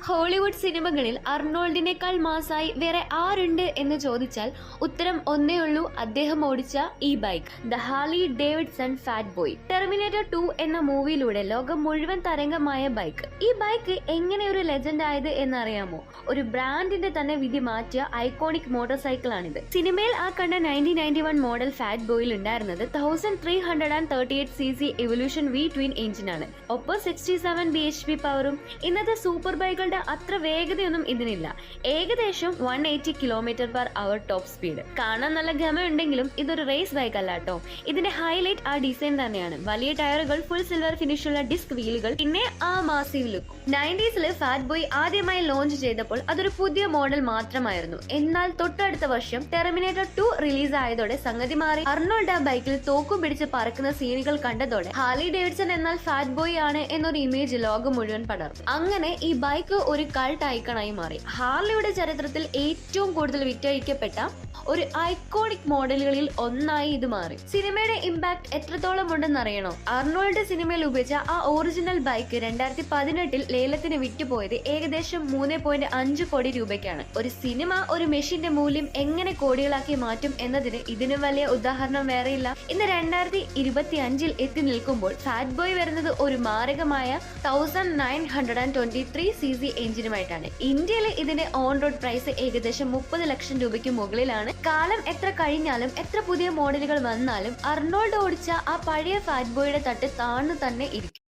Hollywood സിനിമകളിൽ അർണോൾഡിനേക്കാൾ മാസായി വേറെ ആരുണ്ട് എന്ന് ചോദിച്ചാൽ ഉത്തരം ഒന്നേ ഉള്ളൂ, അദ്ദേഹം ഓടിച്ച ഈ bike, the Harley Davidson fat boy. Terminator 2 എന്ന മൂവിയിലൂടെ ലോകം മുഴുവൻ തരംഗമായ ബൈക്ക്. ഈ ബൈക്ക് എങ്ങനെ ഒരു ലെജൻഡ് ആയത് എന്നറിയാമോ? ഒരു ബ്രാൻഡിന്റെ തന്നെ വിധി മാറ്റിയ ഐക്കോണിക് മോട്ടോർ സൈക്കിളാണിത്. സിനിമയിൽ ആ കണ്ട 1991 മോഡൽ ഫാറ്റ് ബോയിൽ ഉണ്ടായിരുന്നത് 1338cc എവല്യൂഷൻ വി ട്വിൻ എഞ്ചിനാണ്. ഒപ്പം 67 bhp പവറും. ഇന്നത്തെ സൂപ്പർ ബൈക്കുകളുടെ അത്ര വേഗതയൊന്നും ഇതിനില്ല. ഏകദേശം 180 km/h ടോപ്പ് സ്പീഡ്. കാണാൻ നല്ല ഗമയുണ്ടെങ്കിലും ഇതൊരു റേസ് ബൈക്ക് അല്ല കേട്ടോ. ഇതിന്റെ ഹൈലൈറ്റ് ആ ഡിസൈൻ തന്നെയാണ്. വലിയ ടയറുകൾ, ഫുൾ സിൽവർ ഫിനിഷുള്ള ഡിസ്ക് വീലുകൾ, പിന്നെ ആ massive look. 90s fat boy ആദ്യമായി ലോഞ്ച് ചെയ്തപ്പോൾ അതൊരു പുതിയ മോഡൽ മാത്രമായിരുന്നു. എന്നാൽ തൊട്ടടുത്ത വർഷം ടെർമിനേറ്റർ 2 റിലീസ് ആയതോടെ സംഗതി മാറി. അർണോൾഡ് ആ ബൈക്കിൽ തോക്കും പിടിച്ച് പറക്കുന്ന സീനുകൾ കണ്ടതോടെ ഹാർലി ഡേവിഡ്സൺ എന്നാൽ ഫാറ്റ് ബോയ് ആണ് എന്നൊരു ഇമേജ് ലോകം മുഴുവൻ പടർന്നു. അങ്ങനെ ഈ ബൈക്ക് ഒരു കൾട്ട് ഐക്കണായി മാറി. ഹാർലിയുടെ ചരിത്രത്തിൽ ഏറ്റവും കൂടുതൽ വിറ്റഴിക്കപ്പെട്ട ഒരു ഐക്കോണിക് മോഡലുകളിൽ ഒന്നായി ഇത് മാറി. സിനിമയുടെ ഇമ്പാക്ട് എത്രത്തോളം ഉണ്ടെന്ന് അറിയണോ? അർണോൾഡ് സിനിമയിൽ ഉപയോഗിച്ച ആ ഒറിജിനൽ ബൈക്ക് 2018 ലേലത്തിന് വിറ്റുപോയത് ഏകദേശം 3.5 കോടി രൂപയ്ക്കാണ്. ഒരു സിനിമ ഒരു മെഷീന്റെ മൂല്യം എങ്ങനെ കോടികളാക്കി മാറ്റും എന്നതിന് ഇതിനും വലിയ ഉദാഹരണം വേറെയില്ല. ഇന്ന് 2025 എത്തി നിൽക്കുമ്പോൾ ഫാറ്റ് ബോയ് വരുന്നത് ഒരു മാരകമായ 1923cc എഞ്ചിനുമായിട്ടാണ്. ഇന്ത്യയിൽ ഇതിന്റെ ഓൺ റോഡ് പ്രൈസ് ഏകദേശം 30 ലക്ഷം രൂപയ്ക്ക് മുകളിലാണ്. കാലം എത്ര കഴിഞ്ഞാലും എത്ര പുതിയ മോഡലുകൾ വന്നാലും അർണോൾഡ് ഓടിച്ച ആ പഴയ ഫാറ്റ് ബോയുടെ തട്ട് താഴ്ന്നു തന്നെ ഇരിക്കും.